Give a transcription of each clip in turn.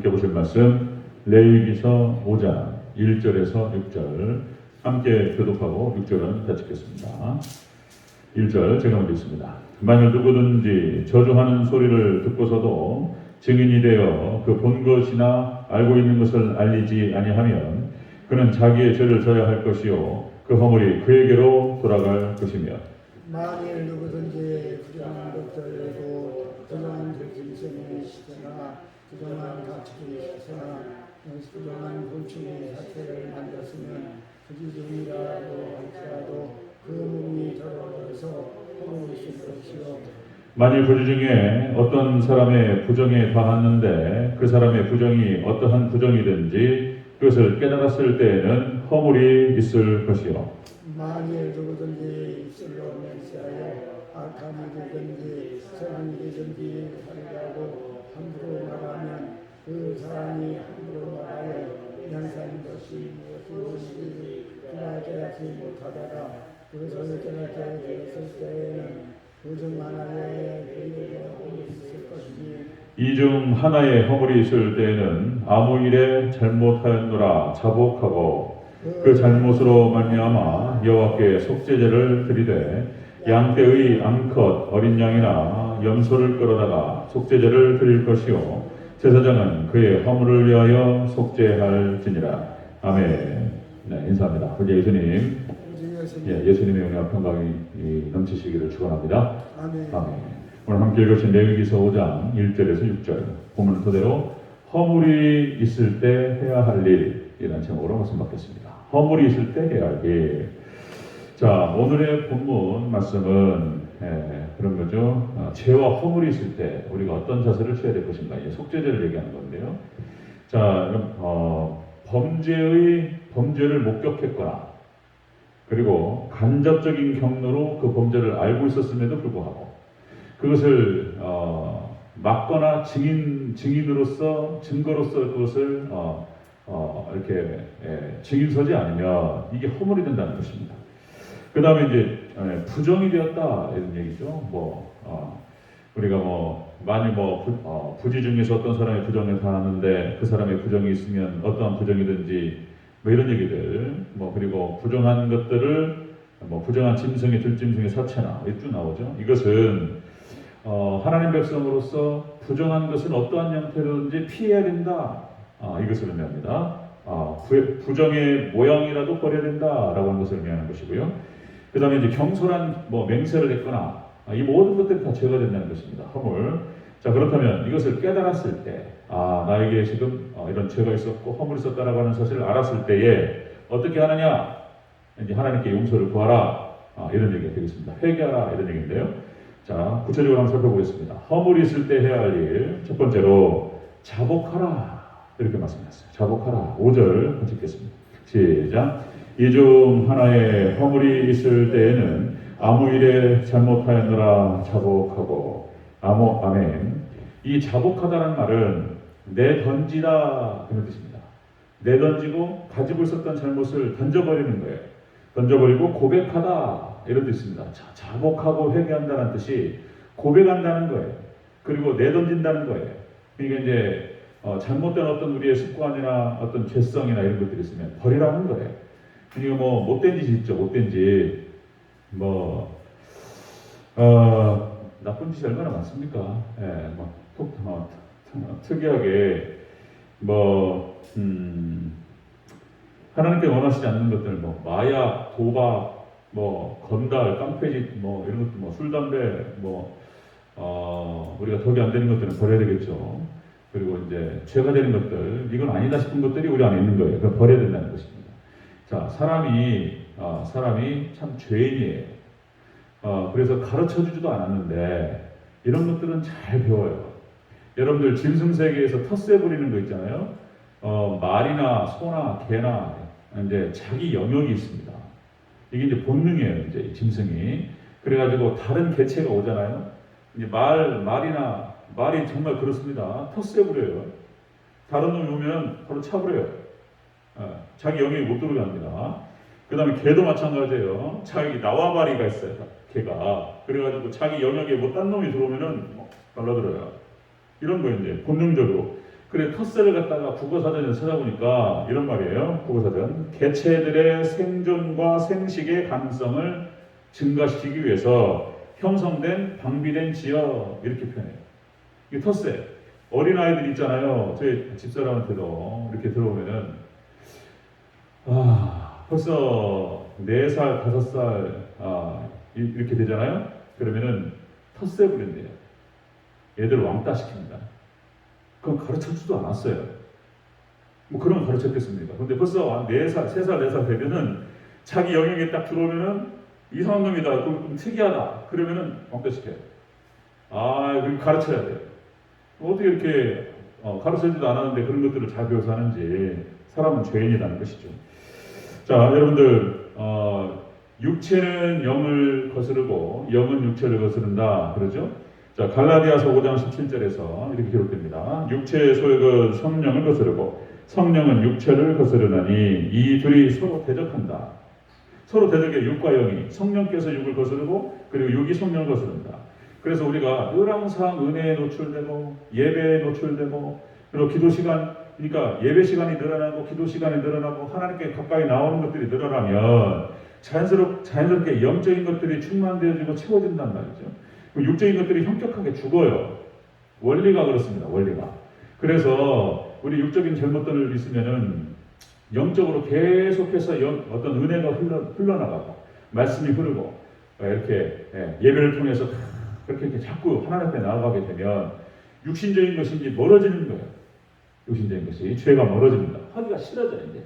함께 보실 말씀 레위기서 5장 1절에서 6절 함께 교독하고 6절은 다 찍겠습니다. 1절 제가 먼저 읽습니다. 만일 누구든지 저주하는 소리를 듣고서도 증인이 되어 그 본 것이나 알고 있는 것을 알리지 아니하면 그는 자기의 죄를 져야 할 것이요 그 허물이 그에게로 돌아갈 것이며 만일 누구든지 부정한 것들고 부정한 진심이 시거나 부정한 가축이 시거나 부정한 곤충이 사태를 만들었으면 부지중이라고 할지라도 그 몸이 더러워서 허물이 있을 것이요 만일 부지 중에 어떤 사람의 부정에 닿았는데 그 사람의 부정이 어떠한 부정이든지 그것을 깨달았을 때에는 허물이 있을 것이요 만일 누구든지 입술로 맹세하여 악한 일이든지 선한 일이든지 하리라고 함부로 말하면 그 사람이 함부로 말하여 연사한 것이 무엇이든지 깨닫지 못하다가 그것을 깨닫게 되었을 때에는 그중 하나에 그에게 허물이 있을 것이니 이 중 하나의 허물이 있을 때에는 아무 일에 잘못하였노라 자복하고 그 잘못으로 말미암아 여호와께 속죄제를 드리되 양떼의 암컷 어린 양이나 염소를 끌어다가 속죄제를 드릴 것이요 제사장은 그의 허물을 위하여 속죄할지니라. 아멘. 네, 인사합니다. 우리 예수님, 예수님의 은혜와 평강이 넘치시기를 축원합니다. 아멘. 아멘. 오늘 함께 읽으신 레위기서 5장 1절에서 6절 본문 토대로 허물이 있을 때 해야 할 일이라는 제목으로 말씀 받겠습니다. 허물이 있을 때 해야 할 일. 자, 오늘의 본문 말씀은 그런 거죠. 죄와 허물이 있을 때 우리가 어떤 자세를 취해야 될 것인가. 속죄제를 얘기하는 건데요. 자, 범죄를 목격했거나 그리고 간접적인 경로로 그 범죄를 알고 있었음에도 불구하고 그것을 막거나 증인으로서 증거로서 그것을 이렇게 증인서지 않으면 이게 허물이 된다는 것입니다. 그 다음에 이제 부정이 되었다 이런 얘기죠. 우리가 만일 부지 중에서 어떤 사람의 부정에 당하는데 그 사람의 부정이 있으면 어떠한 부정이든지 이런 얘기들 그리고 부정한 것들을 부정한 짐승의 들짐승의 사체나 쭉 나오죠. 이것은 하나님 백성으로서 부정한 것은 어떠한 형태로든지 피해야 된다. 이것을 의미합니다. 부정의 모양이라도 버려야 된다라고 하는 것을 의미하는 것이고요. 그 다음에 이제 경솔한 맹세를 했거나 이 모든 것들이 다 죄가 된다는 것입니다. 허물. 자, 그렇다면 이것을 깨달았을 때, 나에게 지금 이런 죄가 있었고 허물이 있었다라고 하는 사실을 알았을 때에 어떻게 하느냐? 이제 하나님께 용서를 구하라. 이런 얘기가 되겠습니다. 회개하라 이런 얘기인데요. 자, 구체적으로 한번 살펴보겠습니다. 허물이 있을 때 해야 할 일. 첫 번째로 자복하라. 이렇게 말씀하셨어요. 자복하라. 5절 같이 읽겠습니다. 시작. 이 중 하나의 허물이 있을 때에는 아무 일에 잘못하였노라 자복하고 아멘. 이 자복하다는 말은 내던지다 그런 뜻입니다. 내던지고 가지고 있었던 잘못을 던져버리는 거예요. 던져버리고 고백하다 이런 뜻입니다. 자복하고 회개한다는 뜻이 고백한다는 거예요. 그리고 내던진다는 거예요. 그러니까 이제 잘못된 어떤 우리의 습관이나 어떤 죄성이나 이런 것들이 있으면 버리라는 거예요. 그러니까 못된 짓이 있죠. 못된 짓. 나쁜 짓이 얼마나 많습니까? 특이하게 하나님께 원하시지 않는 것들 마약, 도박, 건달, 깡패짓 이런 것도 술, 담배 우리가 덕이 안 되는 것들은 버려야 되겠죠. 그리고 이제 죄가 되는 것들 이건 아니다 싶은 것들이 우리 안에 있는 거예요. 그걸 버려야 된다는 것입니다. 자, 사람이 참 죄인이에요. 그래서 가르쳐 주지도 않았는데 이런 것들은 잘 배워요. 여러분들 짐승 세계에서 텃세 부리는 거 있잖아요. 말이나 소나 개나 이제 자기 영역이 있습니다. 이게 이제 본능이에요. 이제 짐승이. 그래가지고 다른 개체가 오잖아요. 이제 말이 정말 그렇습니다. 텃세 부려요. 다른 놈이 오면 바로 차버려요. 자기 영역이 못 들어오게 합니다. 그 다음에 개도 마찬가지예요. 자기縄張리가 있어요. 개가. 그래가지고 자기 영역에 딴 놈이 들어오면은 달라들어요. 이런 거 이제 본능적으로. 그래 텃세를 갖다가 국어사전에서 찾아보니까 이런 말이에요. 국어사전. 개체들의 생존과 생식의 가능성을 증가시키기 위해서 형성된 방비된 지역 이렇게 표현해요. 이게 텃세. 어린아이들 있잖아요. 저희 집사람한테도 이렇게 들어오면은 벌써 4살, 5살 이렇게 되잖아요. 그러면은 텃세 부린대요. 애들 왕따 시킵니다. 그건 가르쳐주지도 않았어요. 뭐 그런 거 가르쳤겠습니까? 근데 벌써 4살, 3살, 4살 되면은 자기 영역에 딱 들어오면은 이상한 놈이다. 그럼 좀 특이하다. 그러면은 왕따 시켜요. 그럼 가르쳐야 돼요. 어떻게 이렇게 가르쳐주지도 않았는데 그런 것들을 잘 배워서 하는지 사람은 죄인이라는 것이죠. 자, 여러분들 육체는 영을 거스르고 영은 육체를 거스른다 그러죠? 자, 갈라디아서 5장 17절에서 이렇게 기록됩니다. 육체의 소욕은 성령을 거스르고 성령은 육체를 거스르나니 이 둘이 서로 대적한다. 서로 대적해 육과 영이 성령께서 육을 거스르고 그리고 육이 성령을 거스른다. 그래서 우리가 늘 항상 은혜에 노출되고 예배에 노출되고 그리고 기도 시간 그러니까 예배 시간이 늘어나고 기도 시간이 늘어나고 하나님께 가까이 나오는 것들이 늘어나면 자연스럽게 영적인 것들이 충만되어지고 채워진단 말이죠. 육적인 것들이 현격하게 죽어요. 원리가 그렇습니다. 원리가. 그래서 우리 육적인 잘못들 있으면은 영적으로 계속해서 어떤 은혜가 흘러나가고 말씀이 흐르고 이렇게 예배를 통해서 그렇게 이렇게 자꾸 하나님 앞에 나아가게 되면 육신적인 것인지 멀어지는 거예요. 육신적인 것이 죄가 멀어집니다. 하기가 싫어져요. 이제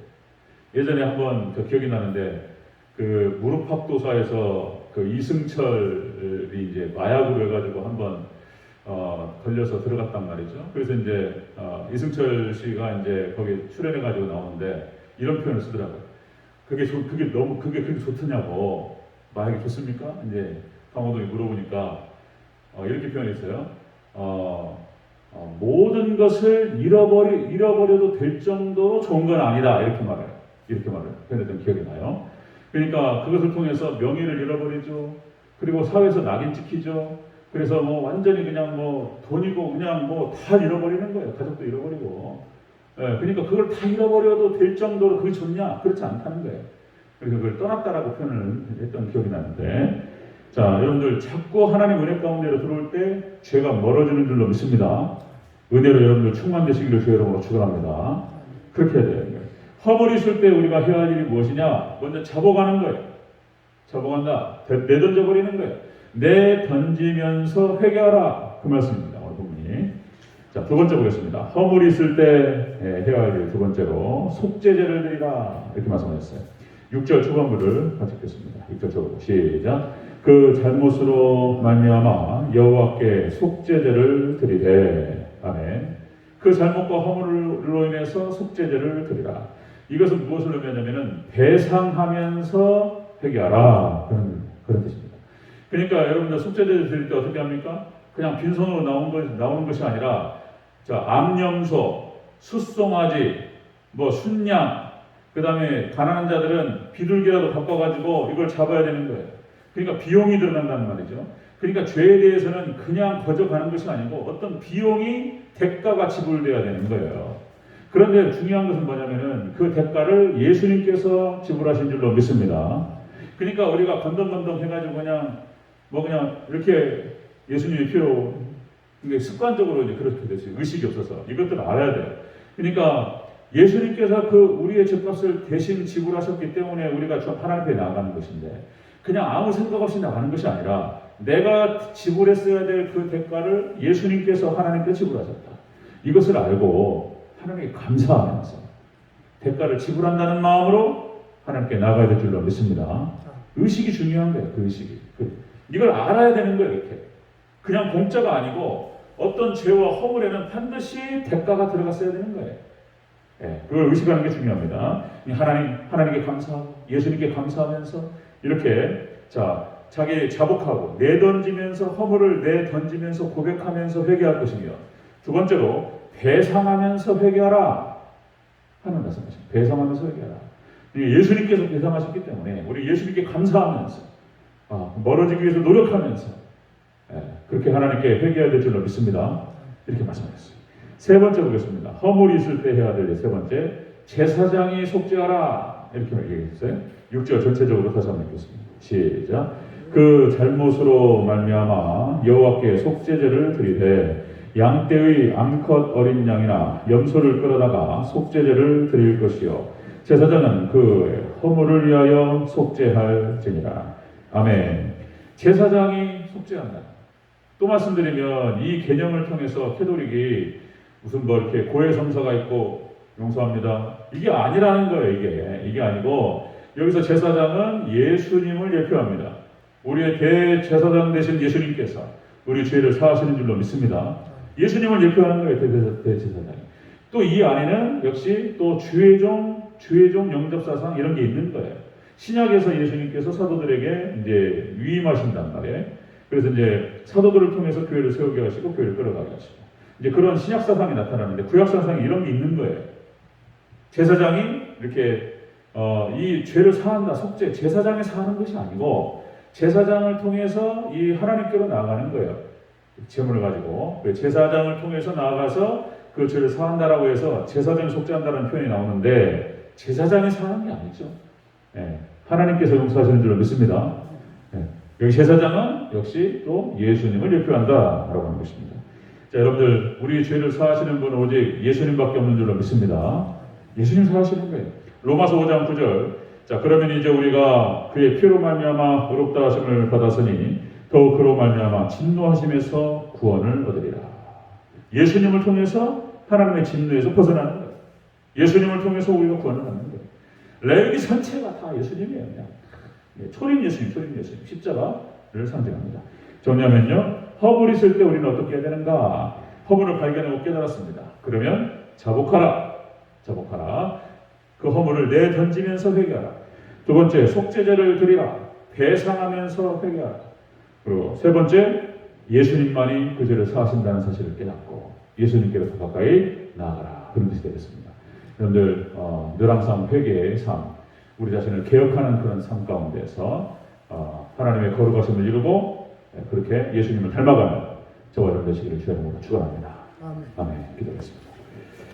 예전에 한번 기억이 나는데 그 무릎팍도사에서 그 이승철이 이제 마약으로 해가지고 한번 걸려서 들어갔단 말이죠. 그래서 이제 이승철 씨가 이제 거기 출연해가지고 나오는데 이런 표현을 쓰더라고요. 그게 그렇게 좋더냐고. 마약이 좋습니까? 이제 강호동이 물어보니까 이렇게 표현했어요. 모든 것을 잃어버려도 될 정도로 좋은 건 아니다. 이렇게 말해요. 표현했던 기억이 나요. 그러니까 그것을 통해서 명예를 잃어버리죠. 그리고 사회에서 낙인 찍히죠. 그래서 뭐 완전히 그냥 뭐 돈이고 그냥 뭐 다 잃어버리는 거예요. 가족도 잃어버리고. 그러니까 그걸 다 잃어버려도 될 정도로 그게 좋냐? 그렇지 않다는 거예요. 그래서 그걸 떠났다라고 표현을 했던 기억이 나는데, 자, 여러분들 자꾸 하나님 은혜 가운데로 들어올 때 죄가 멀어지는 줄로 믿습니다. 은혜로 여러분들 충만되시기를 주의 이름으로 축원합니다. 그렇게 해야 돼요. 허물이 있을 때 우리가 해야 할 일이 무엇이냐? 먼저 잡아가는 거예요. 잡아간다. 내던져버리는 거예요. 내던지면서 회개하라. 그 말씀입니다. 오늘 본문이. 자, 두 번째 보겠습니다. 허물이 있을 때 해야 할 일 두 번째로 속죄제를 드리라. 이렇게 말씀하셨어요. 6절 초반부를 같이 읽겠습니다. 6절 초반부 시작. 그 잘못으로 말미암아 여호와께 속죄제를 드리되 아멘. 그 잘못과 허물로 인해서 속죄제를 드리라. 이것은 무엇을 의미하냐면은 배상하면서 회개하라 그런 뜻입니다. 그러니까 여러분들 속죄제를 드릴 때 어떻게 합니까? 그냥 빈손으로 나오는 것이 아니라 자 암염소, 숫송아지, 뭐 순양, 그 다음에 가난한 자들은 비둘기라도 바꿔가지고 이걸 잡아야 되는 거예요. 그러니까 비용이 들어간다는 말이죠. 그러니까 죄에 대해서는 그냥 거저 가는 것이 아니고 어떤 비용이 대가가 지불되어야 되는 거예요. 그런데 중요한 것은 뭐냐면은 그 대가를 예수님께서 지불하신 줄로 믿습니다. 그러니까 우리가 건덩건덩 해가지고 그냥 이렇게 예수님의 피로 습관적으로 이제 그렇게 됐어요. 의식이 없어서 이것들을 알아야 돼요. 그러니까 예수님께서 그 우리의 죄값을 대신 지불하셨기 때문에 우리가 하나님 앞에 나가는 것인데 그냥 아무 생각 없이 나가는 것이 아니라 내가 지불했어야 될 그 대가를 예수님께서 하나님께 지불하셨다. 이것을 알고 하나님께 감사하면서 대가를 지불한다는 마음으로 하나님께 나가야 될 줄로 믿습니다. 의식이 중요한 거예요. 그 의식이. 이걸 알아야 되는 거예요. 이렇게. 그냥 공짜가 아니고 어떤 죄와 허물에는 반드시 대가가 들어갔어야 되는 거예요. 그걸 의식하는 게 중요합니다. 하나님께 감사하고 예수님께 감사하면서 이렇게 자기 자복하고 내던지면서 허물을 내던지면서 고백하면서 회개할 것이며 두 번째로 배상하면서 회개하라 하는 말씀이십니다. 배상하면서 회개하라. 예수님께서 배상하셨기 때문에 우리 예수님께 감사하면서 멀어지기 위해서 노력하면서 그렇게 하나님께 회개해야 될 줄로 믿습니다. 이렇게 말씀하셨어요. 세 번째 보겠습니다. 허물이 있을 때 해야 될 세 번째, 제사장이 속죄하라 이렇게 얘기했어요. 6절 전체적으로 다시 한번 읽겠습니다. 시작. 그 잘못으로 말미암아 여호와께 속죄제를 드리되 양떼의 암컷 어린 양이나 염소를 끌어다가 속죄제를 드릴 것이요 제사장은 그 허물을 위하여 속죄할지니라. 아멘. 제사장이 속죄한다. 또 말씀드리면 이 개념을 통해서 캐톨릭이 무슨 뭐 이렇게 고해성사가 있고 용서합니다 이게 아니라는 거예요. 이게 아니고 여기서 제사장은 예수님을 예표합니다. 우리의 대제사장 되신 예수님께서 우리 죄를 사하시는 줄로 믿습니다. 예수님을 예표하는 거예요. 대제사장이. 또 이 안에는 역시 또 주의종 영접사상 이런 게 있는 거예요. 신약에서 예수님께서 사도들에게 이제 위임하신단 말이에요. 그래서 이제 사도들을 통해서 교회를 세우게 하시고 교회를 끌어가게 하시고 이제 그런 신약 사상이 나타나는데 구약 사상에 이런 게 있는 거예요. 제사장이 이렇게 이 죄를 사한다, 속죄, 제사장이 사하는 것이 아니고 제사장을 통해서 이 하나님께로 나아가는 거예요. 제물을 가지고 제사장을 통해서 나아가서 그 죄를 사한다라고 해서 제사장이 속죄한다는 표현이 나오는데 제사장이 사하는 게 아니죠. 예, 하나님께서 용서하시는 줄로 믿습니다. 예, 여기 제사장은 역시 또 예수님을 예표한다라고 하는 것입니다. 자, 여러분들 우리 죄를 사하시는 분은 오직 예수님밖에 없는 줄로 믿습니다. 예수님 사하시는 거예요. 로마서 5장 9절. 자, 그러면 이제 우리가 그의 피로 말미암아 의롭다 하심을 받았으니 더욱 그로 말미암아 진노하심에서 구원을 얻으리라. 예수님을 통해서 하나님의 진노에서 벗어나는 거예요. 예수님을 통해서 우리가 구원을 받는 거예요. 레위기 전체가 다 예수님이에요. 그냥. 초림 예수님, 십자가를 상징합니다. 정리하면요, 허물이 있을 때 우리는 어떻게 해야 되는가? 허물을 발견하고 깨달았습니다. 그러면 자복하라. 그 허물을 내던지면서 회개하라. 두 번째, 속죄제를 드리라. 배상하면서 회개하라. 그리고 세 번째, 예수님만이 그 죄를 사하신다는 사실을 깨닫고 예수님께로 더 가까이 나아가라. 그런 뜻이 되겠습니다. 여러분들 늘 항상 회개의 삶, 우리 자신을 개혁하는 그런 삶 가운데서 하나님의 거룩하심을 이루고 그렇게 예수님을 닮아가는 저와 여러분 되시기를 주의 이름으로 축원합니다. 아멘. 아멘. 기도하겠습니다.